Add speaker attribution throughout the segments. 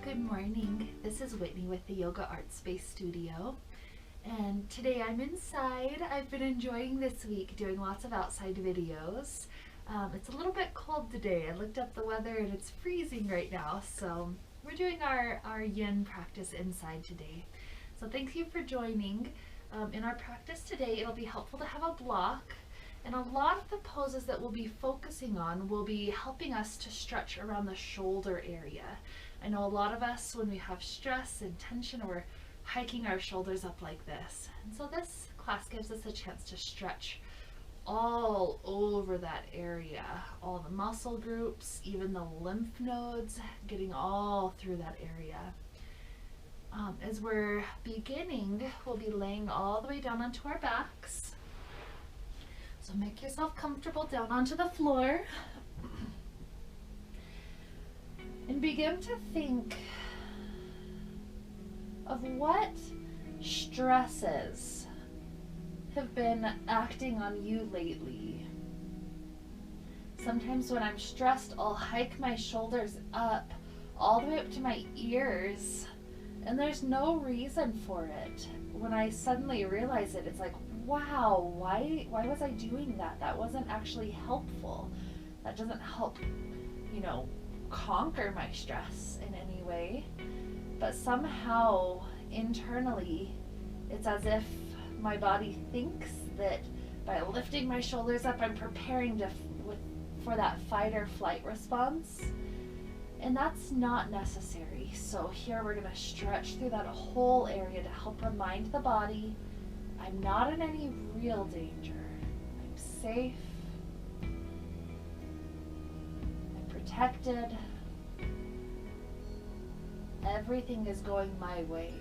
Speaker 1: Good morning. This is Whitney with the Yoga Art Space Studio. And today I'm inside. I've been enjoying this week doing lots of outside videos. It's a little bit cold today. I looked up the weather and it's freezing right now. So we're doing our yin practice inside today. So thank you for joining. In our practice today, it'll be helpful to have a block. And a lot of the poses that we'll be focusing on will be helping us to stretch around the shoulder area. I know a lot of us, when we have stress and tension, we're hiking our shoulders up like this. And so this class gives us a chance to stretch all over that area, all the muscle groups, even the lymph nodes, getting all through that area. As we're beginning, we'll be laying all the way down onto our backs. So make yourself comfortable down onto the floor. And begin to think of what stresses have been acting on you lately. Sometimes when I'm stressed, I'll hike my shoulders up, all the way up to my ears, and there's no reason for it. When I suddenly realize it, it's like, wow, why was I doing that? That wasn't actually helpful. That doesn't help, conquer my stress in any way. But somehow, internally, it's as if my body thinks that by lifting my shoulders up, I'm preparing for that fight or flight response. And that's not necessary. So here we're going to stretch through that whole area to help remind the body I'm not in any real danger. I'm safe. I'm protected. Everything is going my way.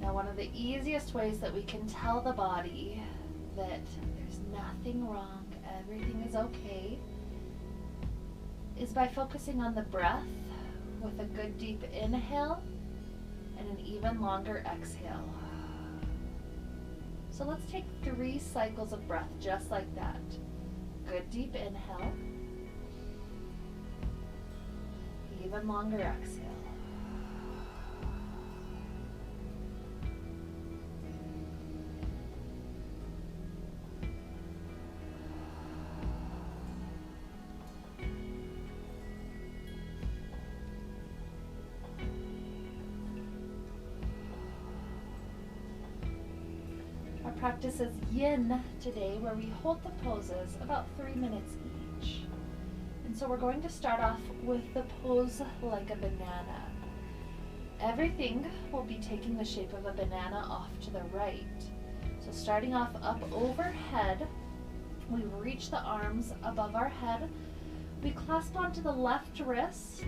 Speaker 1: Now, one of the easiest ways that we can tell the body that there's nothing wrong, everything is okay, is by focusing on the breath with a good deep inhale and an even longer exhale. So let's take 3 cycles of breath just like that. Good deep inhale, even longer exhale. Our practice is yin today, where we hold the poses about 3 minutes each. And so we're going to start off with the pose like a banana. Everything will be taking the shape of a banana off to the right. So starting off up overhead, we reach the arms above our head. We clasp onto the left wrist.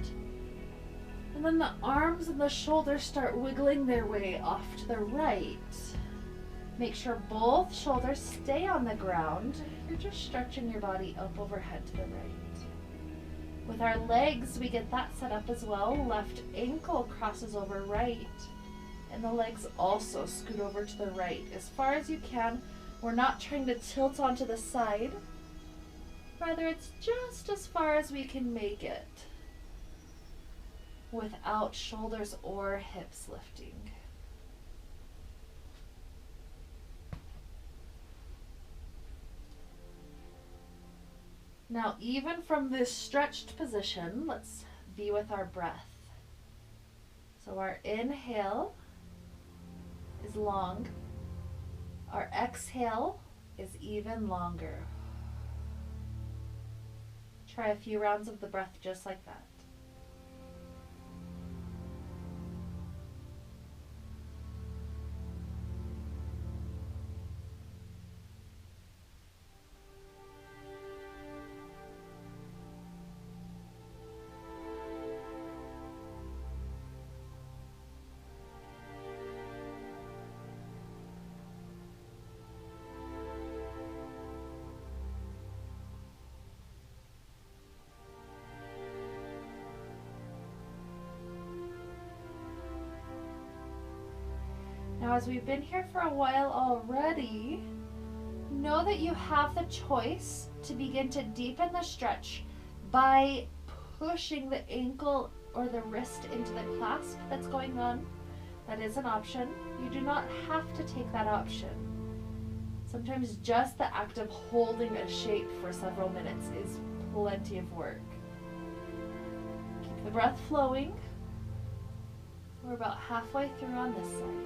Speaker 1: And then the arms and the shoulders start wiggling their way off to the right. Make sure both shoulders stay on the ground. You're just stretching your body up overhead to the right. With our legs, we get that set up as well. Left ankle crosses over right, and the legs also scoot over to the right as far as you can. We're not trying to tilt onto the side. Rather, it's just as far as we can make it without shoulders or hips lifting. Now, even from this stretched position, let's be with our breath. So our inhale is long. Our exhale is even longer. Try a few rounds of the breath just like that. Now, as we've been here for a while already, Know that you have the choice to begin to deepen the stretch by pushing the ankle or the wrist into the clasp that's going on. That is an option. You do not have to take that option. Sometimes just the act of holding a shape for several minutes is plenty of work. Keep the breath flowing. We're about halfway through on this side.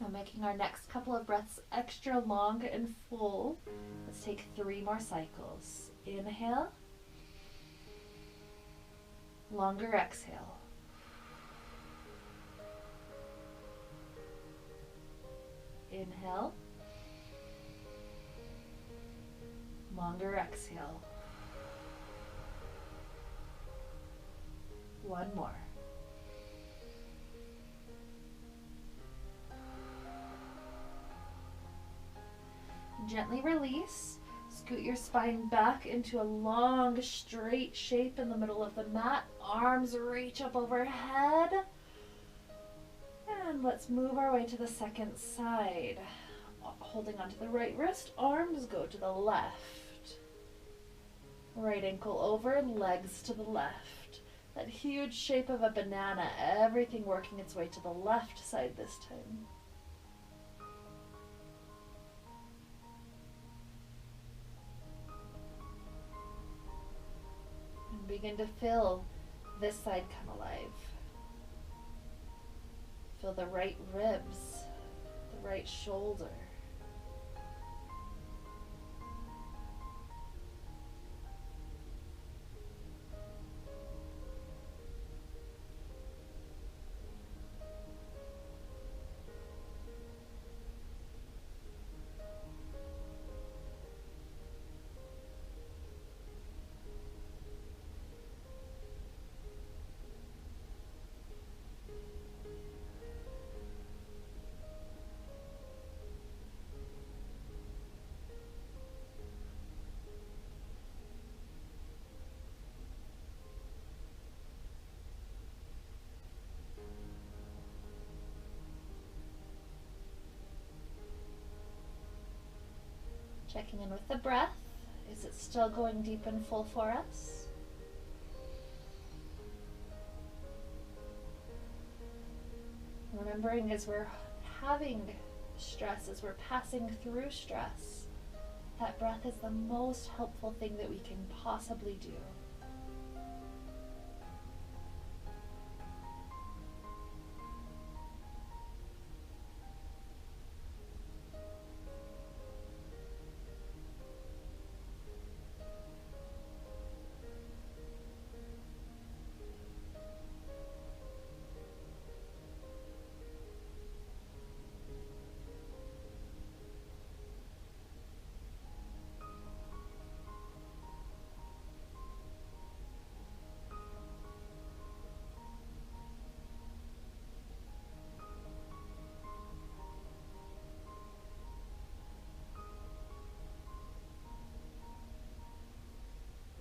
Speaker 1: Now making our next couple of breaths extra long and full. Let's take 3 more cycles. Inhale. Longer exhale. Inhale. Longer exhale. One more. Gently release. Scoot your spine back into a long, straight shape in the middle of the mat. Arms reach up overhead. And let's move our way to the second side. Holding onto the right wrist, arms go to the left. Right ankle over, legs to the left. That huge shape of a banana, everything working its way to the left side this time. And begin to feel this side come alive. Feel the right ribs, the right shoulder. Checking in with the breath. Is it still going deep and full for us? Remembering as we're having stress, as we're passing through stress, that breath is the most helpful thing that we can possibly do.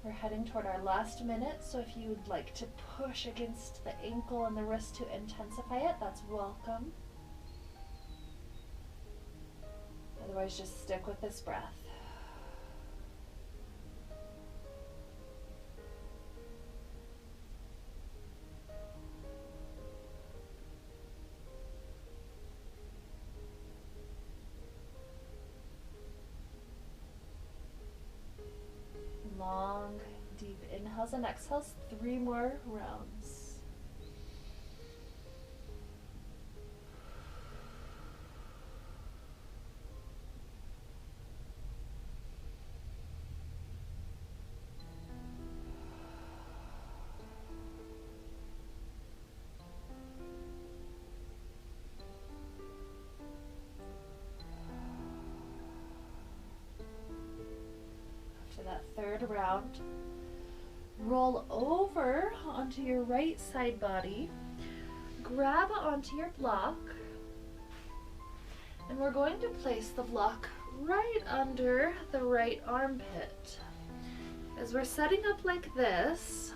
Speaker 1: We're heading toward our last minute, so if you'd like to push against the ankle and the wrist to intensify it, that's welcome. Otherwise, just stick with this breath. Long, deep inhales and exhales, 3 more rounds. around. Roll over onto your right side body. Grab onto your block. And we're going to place the block right under the right armpit. As we're setting up like this,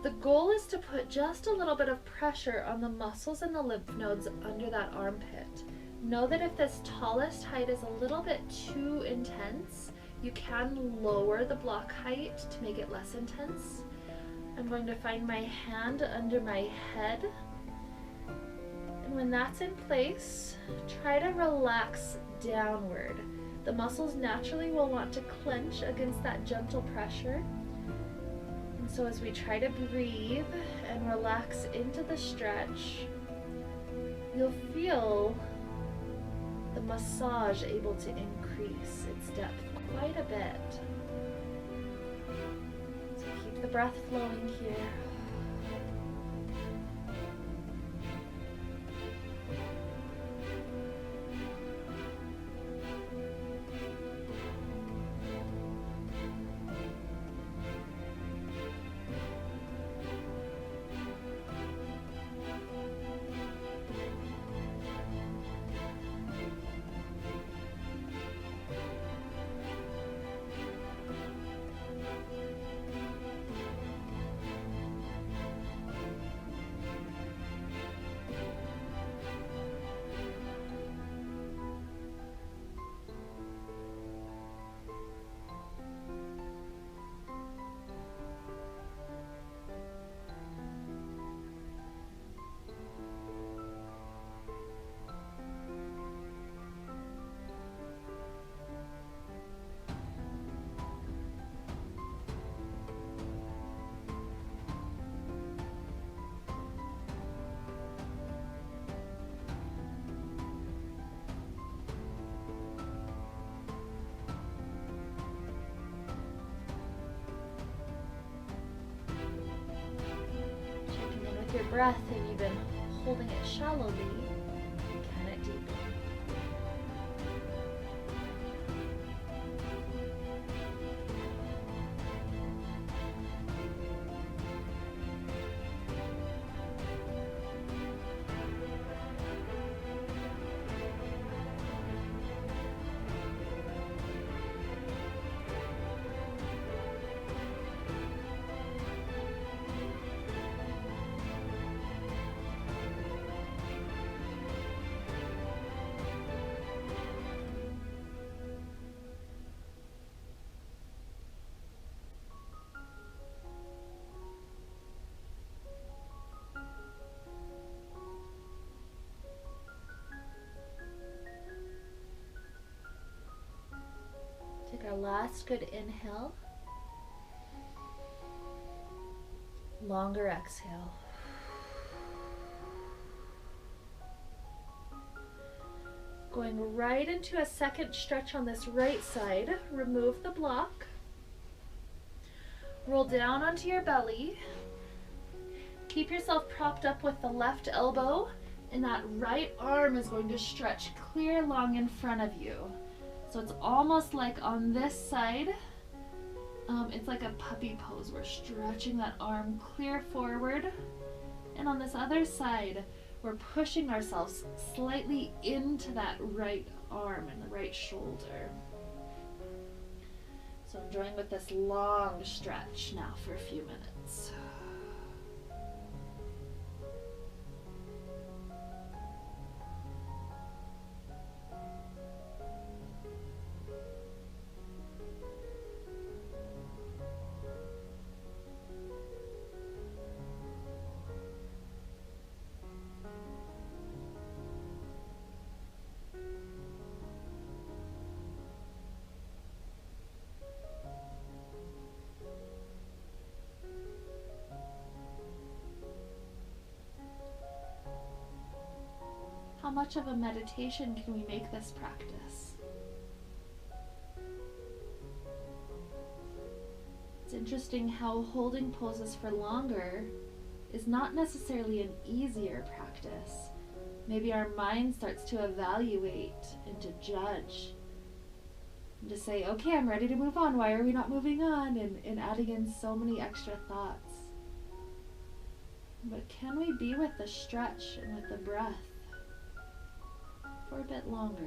Speaker 1: the goal is to put just a little bit of pressure on the muscles and the lymph nodes under that armpit. Know that if this tallest height is a little bit too intense, you can lower the block height to make it less intense. I'm going to find my hand under my head. And when that's in place, try to relax downward. The muscles naturally will want to clench against that gentle pressure. And so as we try to breathe and relax into the stretch, you'll feel the massage able to increase its depth quite a bit. So keep the breath flowing here. Your breath, if you've been holding it shallowly, can it deepen? Take our last good inhale. Longer exhale. Going right into a second stretch on this right side. Remove the block. Roll down onto your belly. Keep yourself propped up with the left elbow, and that right arm is going to stretch clear long in front of you. So it's almost like on this side, it's like a puppy pose. We're stretching that arm clear forward. And on this other side, we're pushing ourselves slightly into that right arm and the right shoulder. So enjoying with this long stretch now for a few minutes. How much of a meditation can we make this practice? It's interesting how holding poses for longer is not necessarily an easier practice. Maybe our mind starts to evaluate and to judge. And to say, okay, I'm ready to move on. Why are we not moving on? And adding in so many extra thoughts. But can we be with the stretch and with the breath for a bit longer?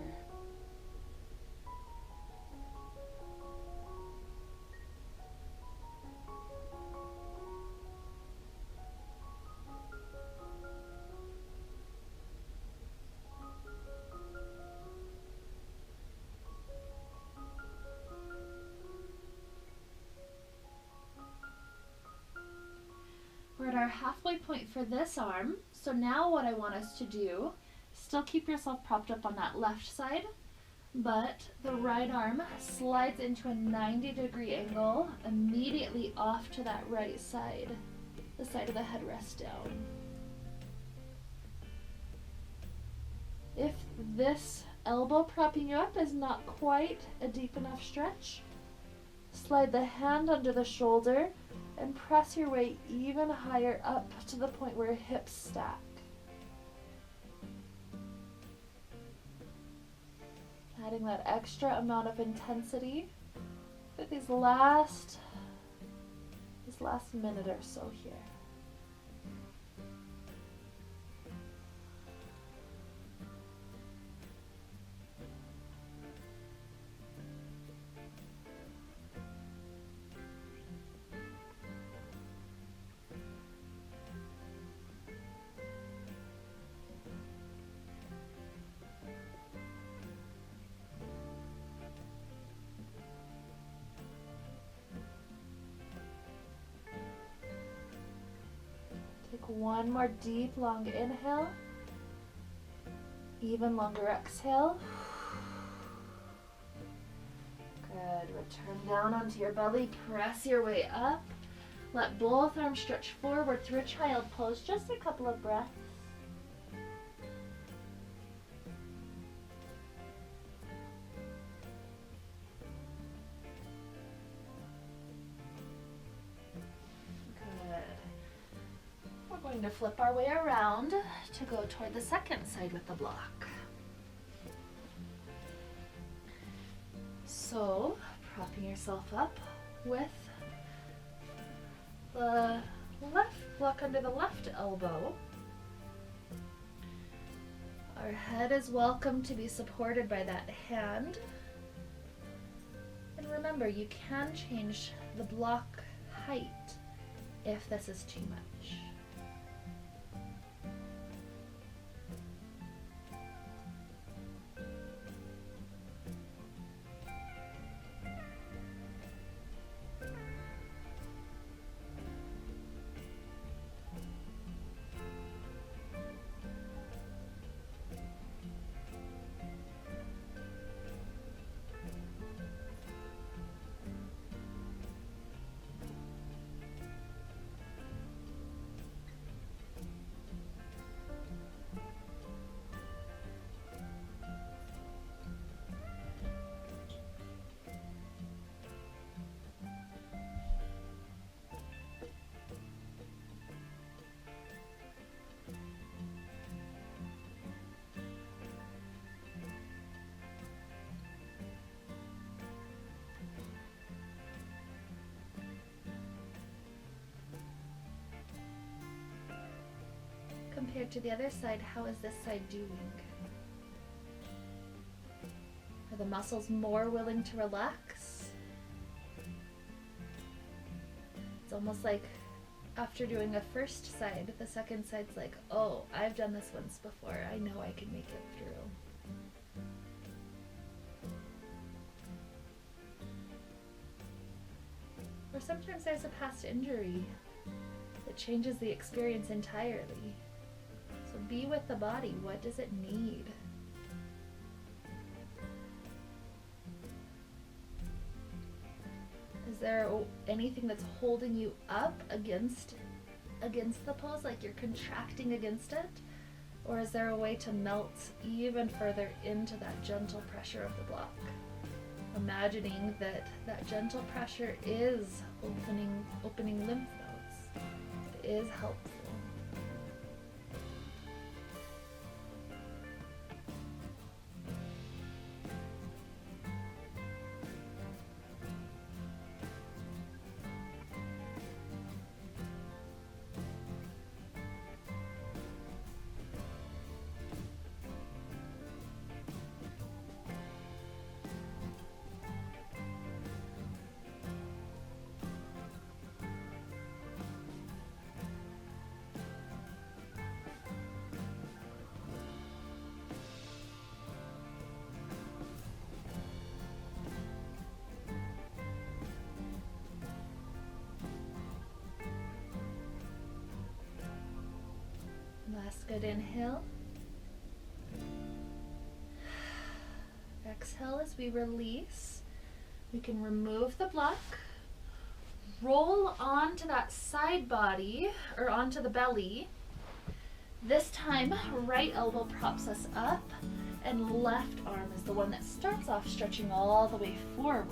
Speaker 1: We're at our halfway point for this arm. So now what I want us to do, still keep yourself propped up on that left side, but the right arm slides into a 90-degree angle immediately off to that right side, the side of the headrest down. If this elbow propping you up is not quite a deep enough stretch, slide the hand under the shoulder and press your way even higher up to the point where hips stack. Adding that extra amount of intensity for these last minute or so here. Take one more deep, long inhale. Even longer exhale. Good. Return down onto your belly. Press your way up. Let both arms stretch forward through a child pose. Just a couple of breaths. Going to flip our way around to go toward the second side with the block. So, propping yourself up with the left block under the left elbow. Our head is welcome to be supported by that hand. And remember, you can change the block height if this is too much. Compared to the other side, how is this side doing? Are the muscles more willing to relax? It's almost like after doing the first side, the second side's like, oh, I've done this once before. I know I can make it through. Or sometimes there's a past injury that changes the experience entirely. So be with the body. What does it need? Is there anything that's holding you up against the pose, like you're contracting against it? Or is there a way to melt even further into that gentle pressure of the block? Imagining that that gentle pressure is opening lymph nodes. It is helpful. Last good inhale. Exhale as we release. We can remove the block, roll onto that side body or onto the belly. This time, right elbow props us up and left arm is the one that starts off stretching all the way forward.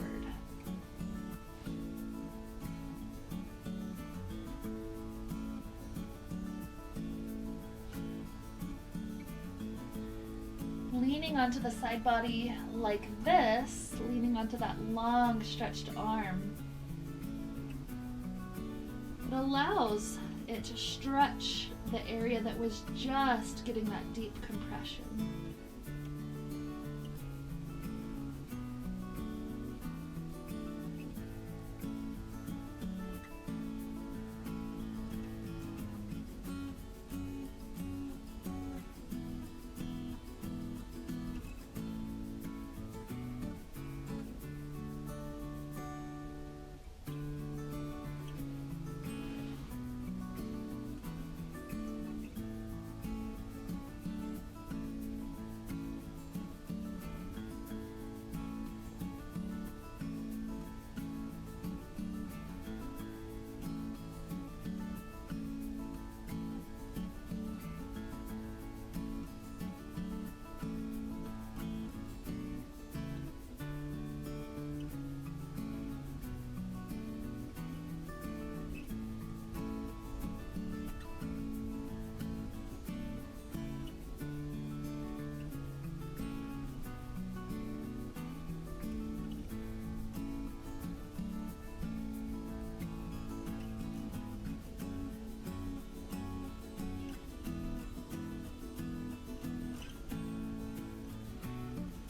Speaker 1: Leaning onto the side body like this, leaning onto that long stretched arm. It allows it to stretch the area that was just getting that deep compression.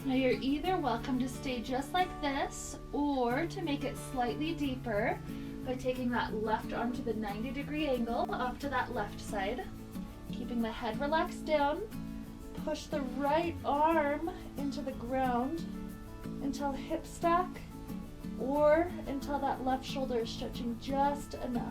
Speaker 1: Now you're either welcome to stay just like this or to make it slightly deeper by taking that left arm to the 90-degree angle off to that left side, keeping the head relaxed down. Push the right arm into the ground until hip stack or until that left shoulder is stretching just enough.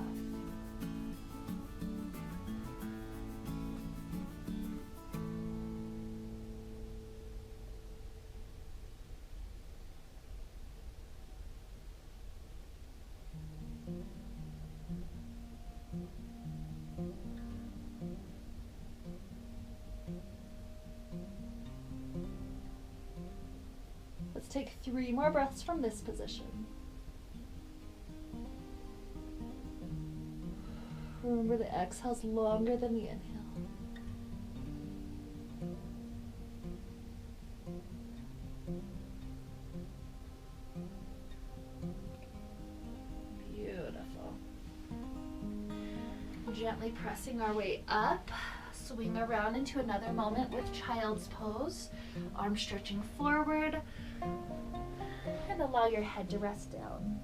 Speaker 1: Let's take 3 more breaths from this position. Remember, the exhale's longer than the inhale. Beautiful. Gently pressing our way up, swing around into another moment with child's pose. Arms stretching forward, and allow your head to rest down.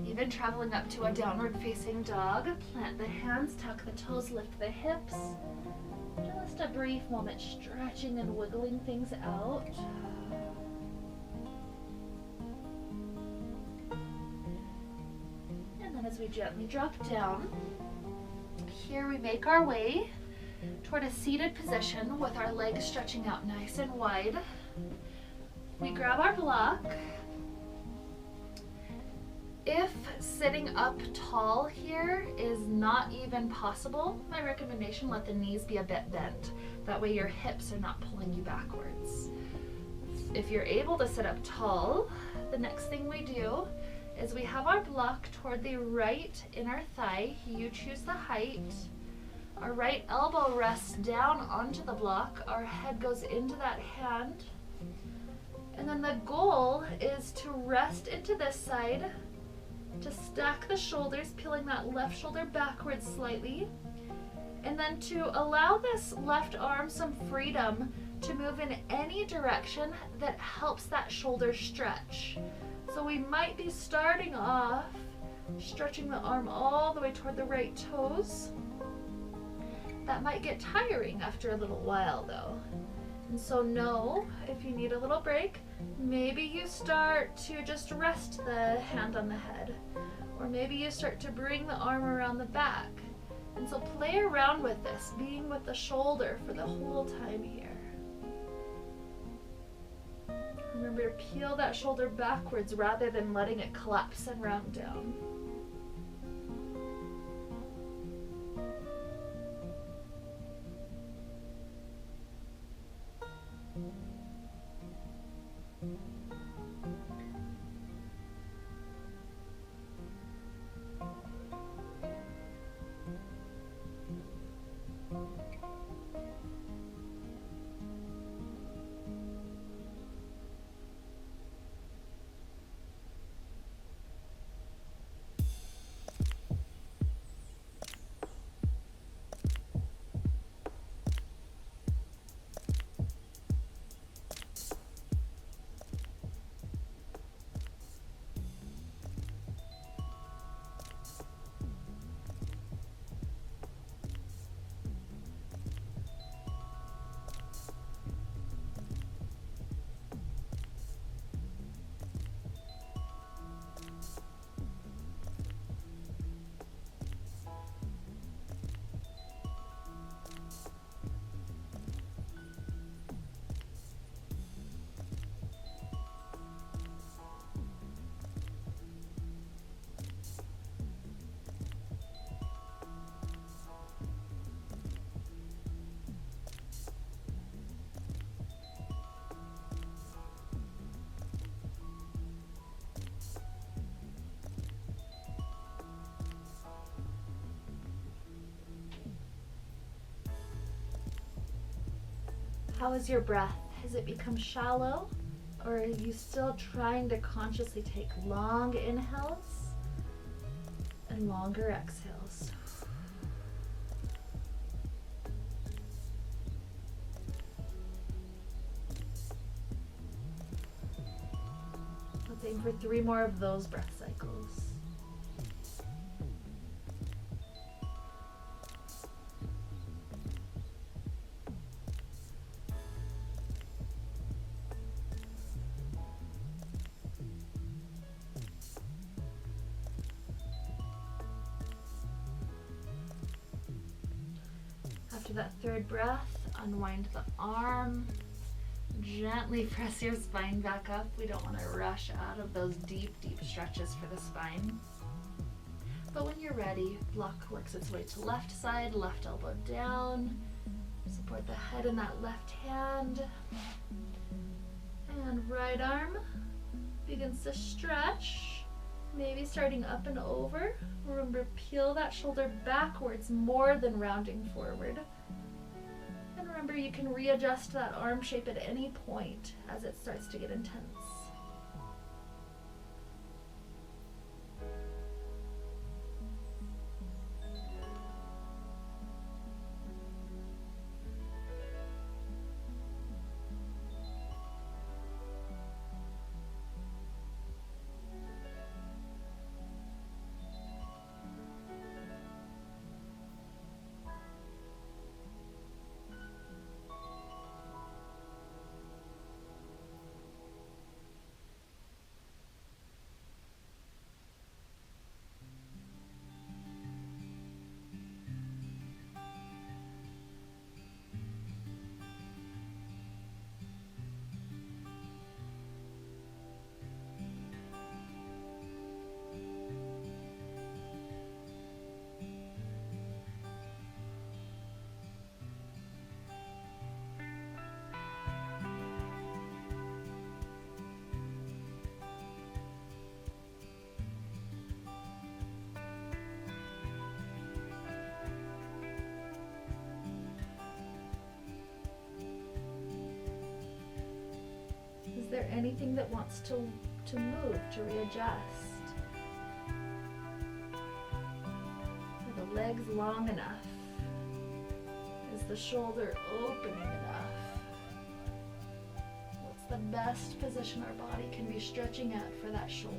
Speaker 1: Even traveling up to a downward facing dog, plant the hands, tuck the toes, lift the hips. Just a brief moment stretching and wiggling things out. And then as we gently drop down, here we make our way toward a seated position with our legs stretching out nice and wide. We grab our block. If sitting up tall here is not even possible, my recommendation, let the knees be a bit bent. That way your hips are not pulling you backwards. If you're able to sit up tall, the next thing we do is we have our block toward the right inner thigh. You choose the height. Our right elbow rests down onto the block. Our head goes into that hand. And then the goal is to rest into this side, to stack the shoulders, peeling that left shoulder backwards slightly, and then to allow this left arm some freedom to move in any direction that helps that shoulder stretch. So we might be starting off stretching the arm all the way toward the right toes. That might get tiring after a little while though. And so know if you need a little break, maybe you start to just rest the hand on the head, or maybe you start to bring the arm around the back. And so play around with this, being with the shoulder for the whole time here. Remember to peel that shoulder backwards rather than letting it collapse and round down. How is your breath? Has it become shallow? Or are you still trying to consciously take long inhales and longer exhales? Let's aim for 3 more of those breath cycles. After that 3rd breath, unwind the arm. Gently press your spine back up. We don't want to rush out of those deep, deep stretches for the spine. But when you're ready, block works its way to left side, left elbow down. Support the head in that left hand. And right arm begins to stretch. Maybe starting up and over. Remember, peel that shoulder backwards more than rounding forward. And remember, you can readjust that arm shape at any point as it starts to get intense. Is there anything that wants to move, to readjust? Are the legs long enough? Is the shoulder opening enough? best position our body can be stretching at for that shoulder.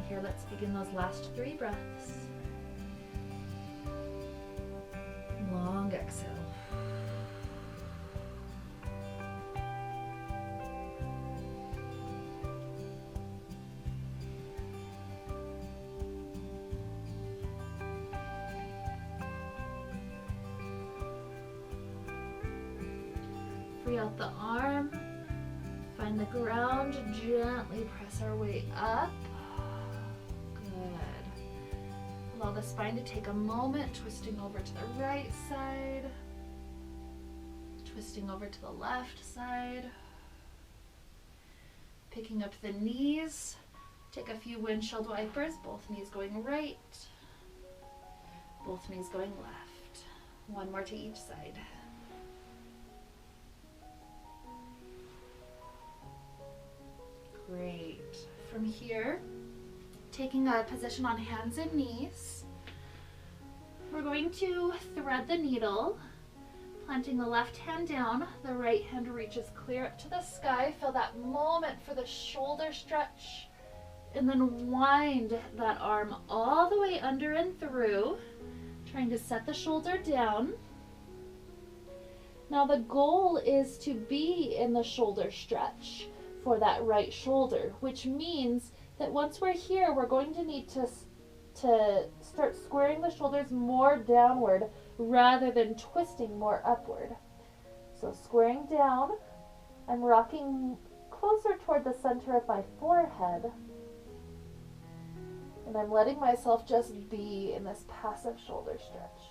Speaker 1: Here, let's begin those last 3 breaths. Long exhale. Free out the arm. Find the ground. Gently press our way up. Allow the spine to take a moment, twisting over to the right side, twisting over to the left side, picking up the knees. Take a few windshield wipers, both knees going right, both knees going left. One more to each side. Great. From here, taking a position on hands and knees, we're going to thread the needle, planting the left hand down, the right hand reaches clear up to the sky. Feel that moment for the shoulder stretch, and then wind that arm all the way under and through, trying to set the shoulder down. Now the goal is to be in the shoulder stretch for that right shoulder, which means that once we're here, we're going to need to start squaring the shoulders more downward rather than twisting more upward. So squaring down, I'm rocking closer toward the center of my forehead, and I'm letting myself just be in this passive shoulder stretch.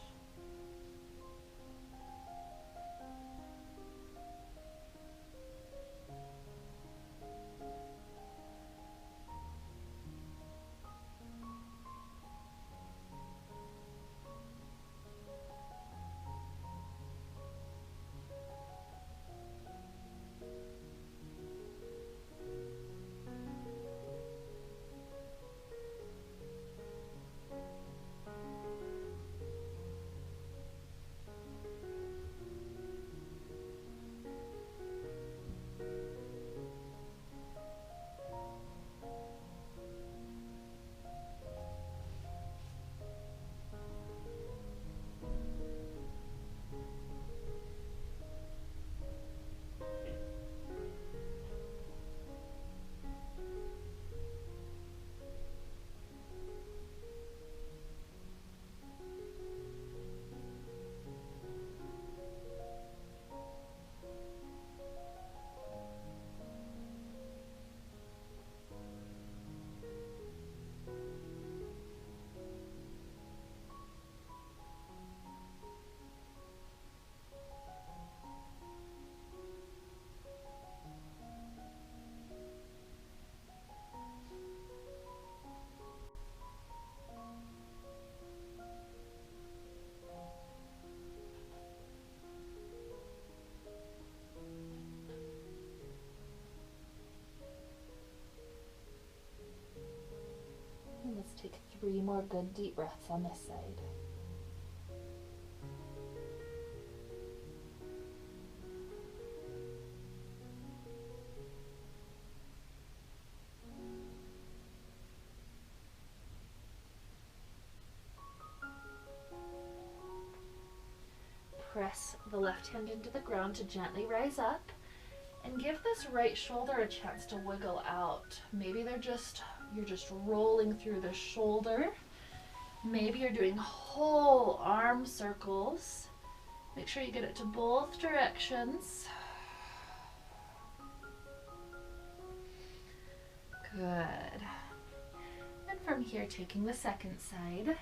Speaker 1: Let's take 3 more good deep breaths on this side. Press the left hand into the ground to gently rise up, and give this right shoulder a chance to wiggle out. Maybe you're just rolling through the shoulder. Maybe you're doing whole arm circles. Make sure you get it to both directions. Good. And from here, taking the second side.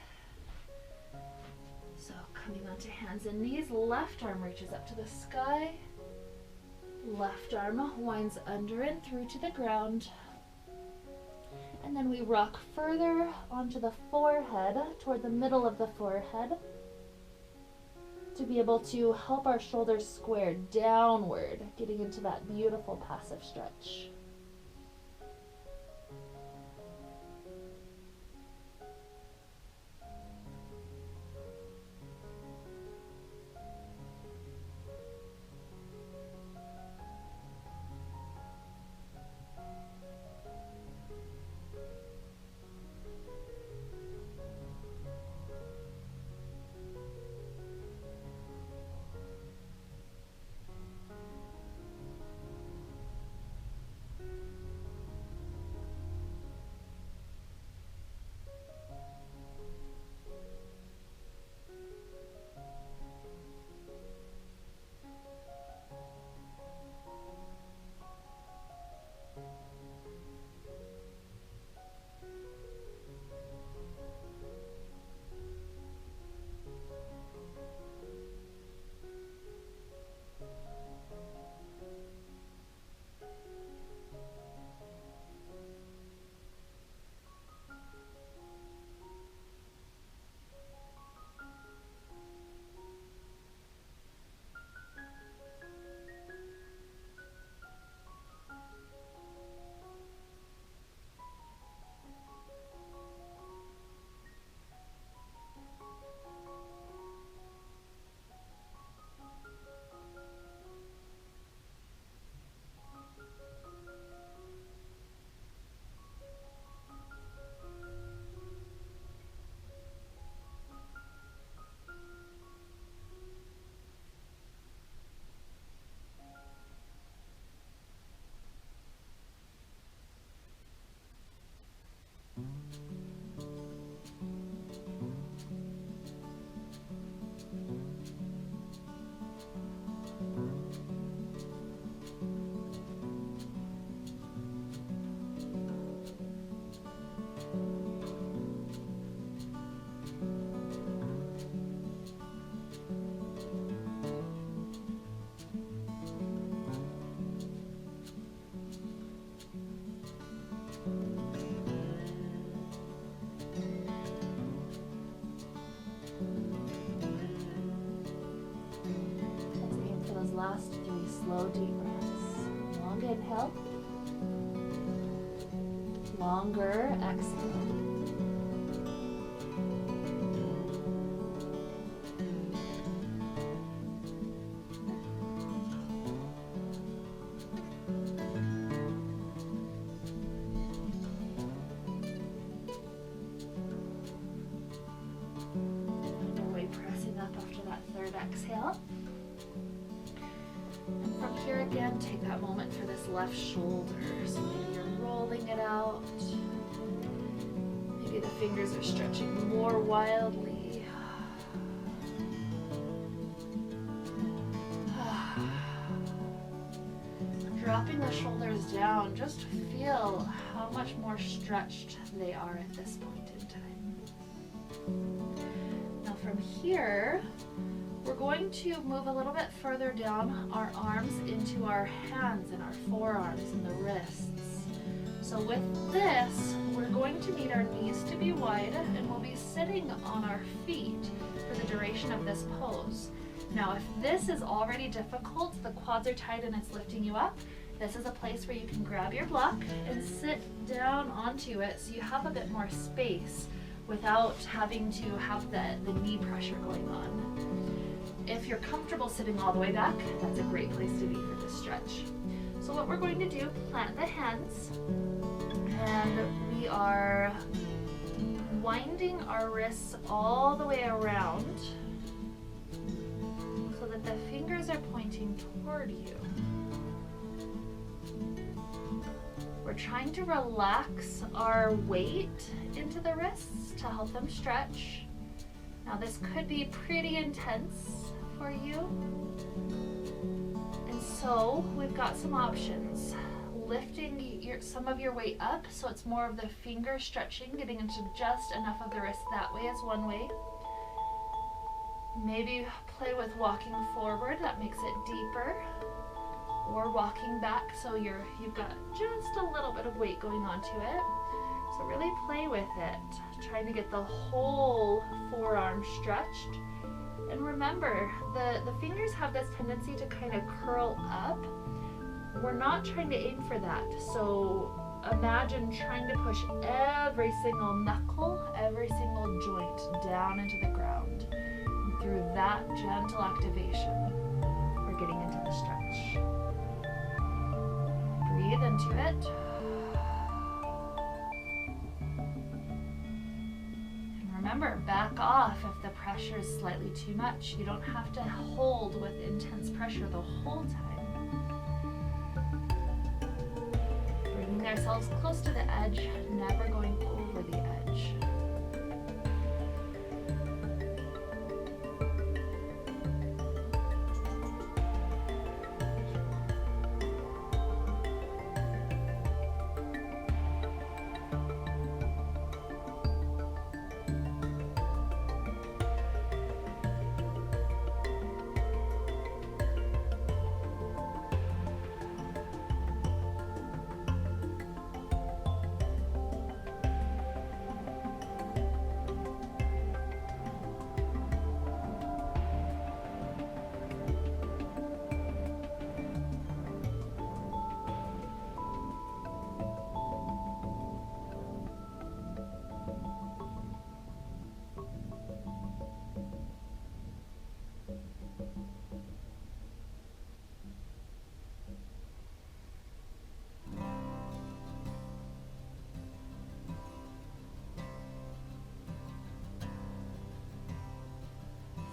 Speaker 1: So coming onto hands and knees, left arm reaches up to the sky. Left arm winds under and through to the ground. And then we rock further onto the forehead, toward the middle of the forehead, to be able to help our shoulders square downward, getting into that beautiful passive stretch. Last 3 slow deep breaths. Long inhale. Longer exhale. Find our way pressing up after that third exhale. From here again, take that moment for this left shoulder. So maybe you're rolling it out. Maybe the fingers are stretching more wildly. Dropping the shoulders down, just feel how much more stretched they are at this point in time. Now from here, we're going to move a little bit further down our arms into our hands and our forearms and the wrists. So with this, we're going to need our knees to be wide and we'll be sitting on our feet for the duration of this pose. Now, if this is already difficult, the quads are tight and it's lifting you up, this is a place where you can grab your block and sit down onto it so you have a bit more space without having to have the knee pressure going on. If you're comfortable sitting all the way back, that's a great place to be for this stretch. So what we're going to do, plant the hands, and we are winding our wrists all the way around so that the fingers are pointing toward you. We're trying to relax our weight into the wrists to help them stretch. Now this could be pretty intense for you. And so we've got some options. lifting some of your weight up, so it's more of the finger stretching, getting into just enough of the wrist that way is one way. Maybe play with walking forward, that makes it deeper, or walking back, so you've got just a little bit of weight going onto it. So really play with it, trying to get the whole forearm stretched. And remember, the fingers have this tendency to kind of curl up. We're not trying to aim for that. So imagine trying to push every single knuckle, every single joint down into the ground. And through that gentle activation, we're getting into the stretch. Breathe into it. Remember, back off if the pressure is slightly too much. You don't have to hold with intense pressure the whole time. Bringing ourselves close to the edge, never going over the edge.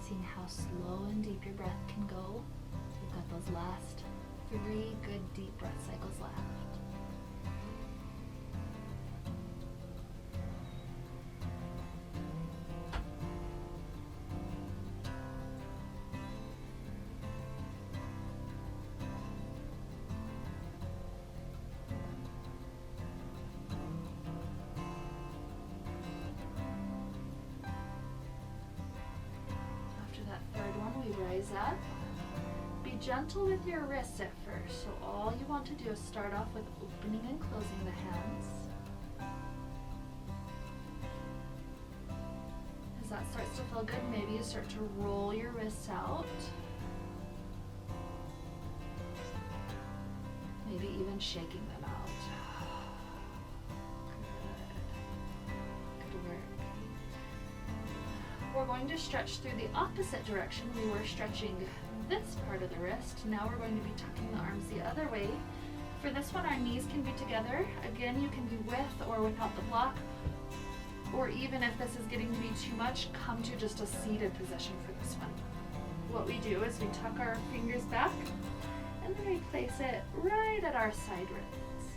Speaker 1: Seeing how slow and deep your breath can go. You've got those last 3 good deep breath cycles left. Rise up. Be gentle with your wrists at first. So all you want to do is start off with opening and closing the hands. As that starts to feel good, maybe you start to roll your wrists out. Maybe even shaking them out. Good work. We're going to stretch through the opposite direction. We were stretching this part of the wrist. Now we're going to be tucking the arms the other way. For this one, our knees can be together. Again, you can be with or without the block. Or even if this is getting to be too much, come to just a seated position for this one. What we do is we tuck our fingers back and then we place it right at our side ribs.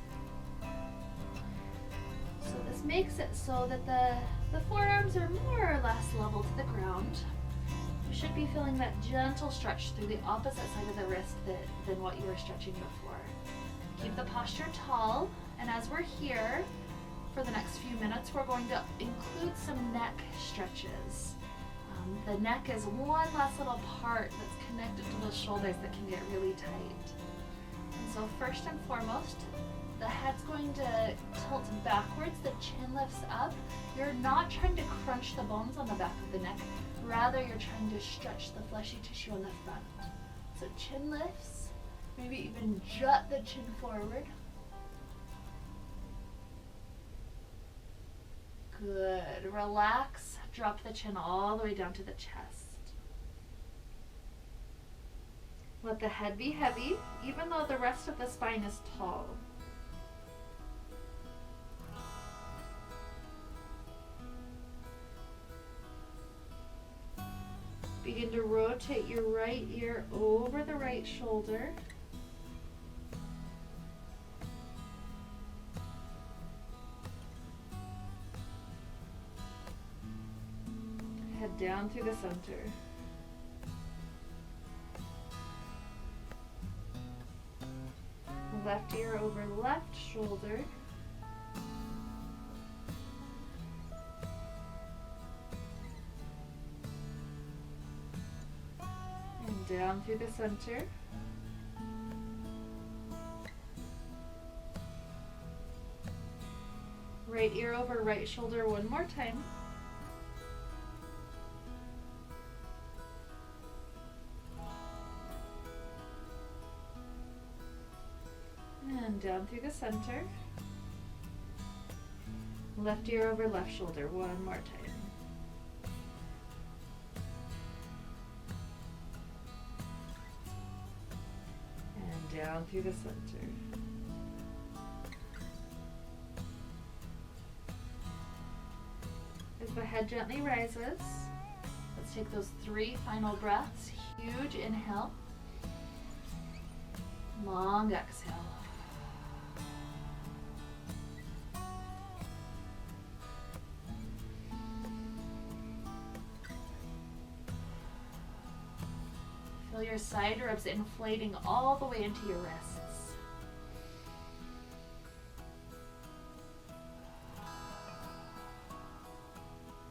Speaker 1: So this makes it so that the forearms are more or less level to the ground. You should be feeling that gentle stretch through the opposite side of the wrist than what you were stretching before. Keep the posture tall, and as we're here for the next few minutes, we're going to include some neck stretches. The neck is one last little part that's connected to the shoulders that can get really tight. And so first and foremost, the head's going to tilt backwards, the chin lifts up. You're not trying to crunch the bones on the back of the neck, rather you're trying to stretch the fleshy tissue on the front. So chin lifts, maybe even jut the chin forward. Good. Relax, drop the chin all the way down to the chest. Let the head be heavy, even though the rest of the spine is tall. Begin to rotate your right ear over the right shoulder. Head down through the center. Left left ear over left shoulder. And down through the center. Right ear over right shoulder one more time. And down through the center. Left ear over left shoulder one more time. And down through the center. As the head gently rises, let's take those 3 final breaths. Huge inhale. Long exhale. Feel your side ribs inflating all the way into your wrists.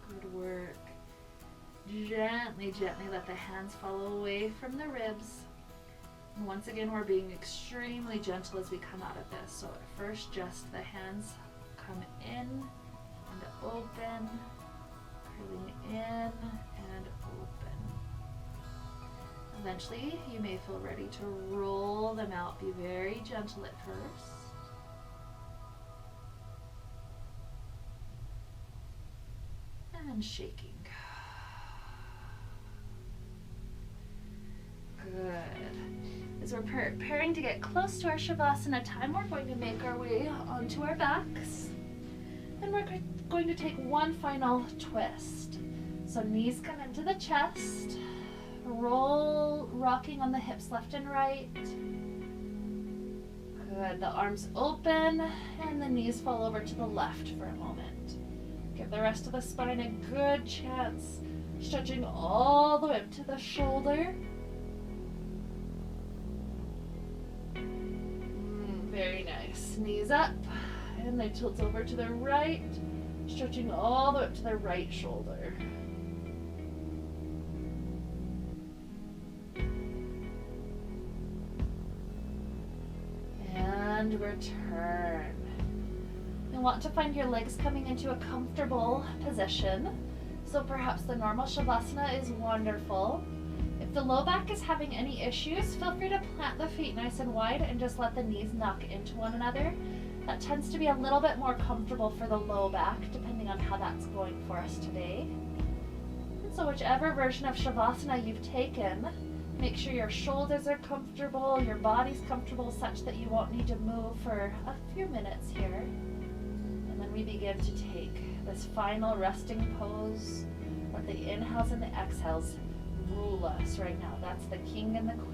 Speaker 1: Good work. Gently, gently let the hands fall away from the ribs. And once again, we're being extremely gentle as we come out of this. So at first, just the hands come in and open, curling in and open. Eventually, you may feel ready to roll them out. Be very gentle at first. And shaking. Good. As we're preparing to get close to our Shavasana time, we're going to make our way onto our backs. And we're going to take one final twist. So knees come into the chest. Roll, rocking on the hips left and right. Good. The arms open and the knees fall over to the left for a moment. Give the rest of the spine a good chance. Stretching all the way up to the shoulder. Very nice. Knees up and they tilt over to the right, stretching all the way up to the right shoulder. And return. You want to find your legs coming into a comfortable position. So perhaps the normal Shavasana is wonderful. If the low back is having any issues, feel free to plant the feet nice and wide and just let the knees knock into one another. That tends to be a little bit more comfortable for the low back, depending on how that's going for us today. And so whichever version of Shavasana you've taken, make sure your shoulders are comfortable, your body's comfortable such that you won't need to move for a few minutes here. And then we begin to take this final resting pose, where the inhales and the exhales rule us right now. That's the king and the queen.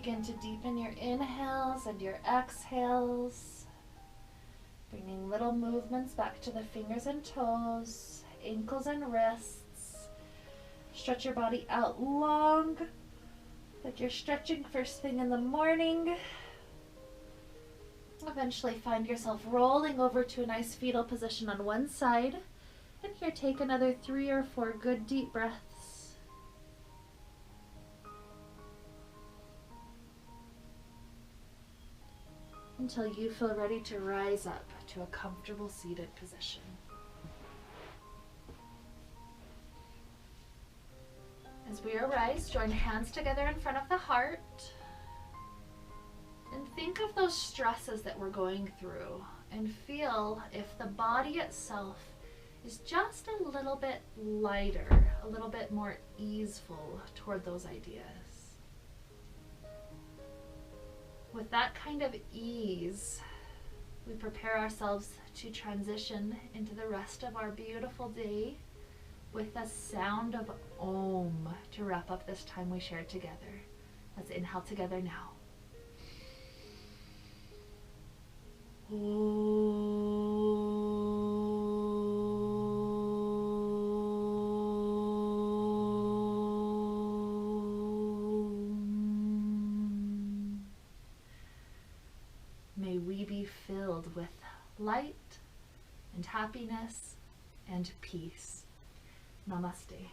Speaker 1: Begin to deepen your inhales and your exhales, bringing little movements back to the fingers and toes, ankles and wrists. Stretch your body out long, like you're stretching first thing in the morning. Eventually find yourself rolling over to a nice fetal position on one side. And here, take another 3 or 4 good deep breaths. Until you feel ready to rise up to a comfortable seated position. As we arise, join hands together in front of the heart. And think of those stresses that we're going through and feel if the body itself is just a little bit lighter, a little bit more easeful toward those ideas. With that kind of ease, we prepare ourselves to transition into the rest of our beautiful day with the sound of Om to wrap up this time we shared together. Let's inhale together now. May we be filled with light and happiness and peace. Namaste.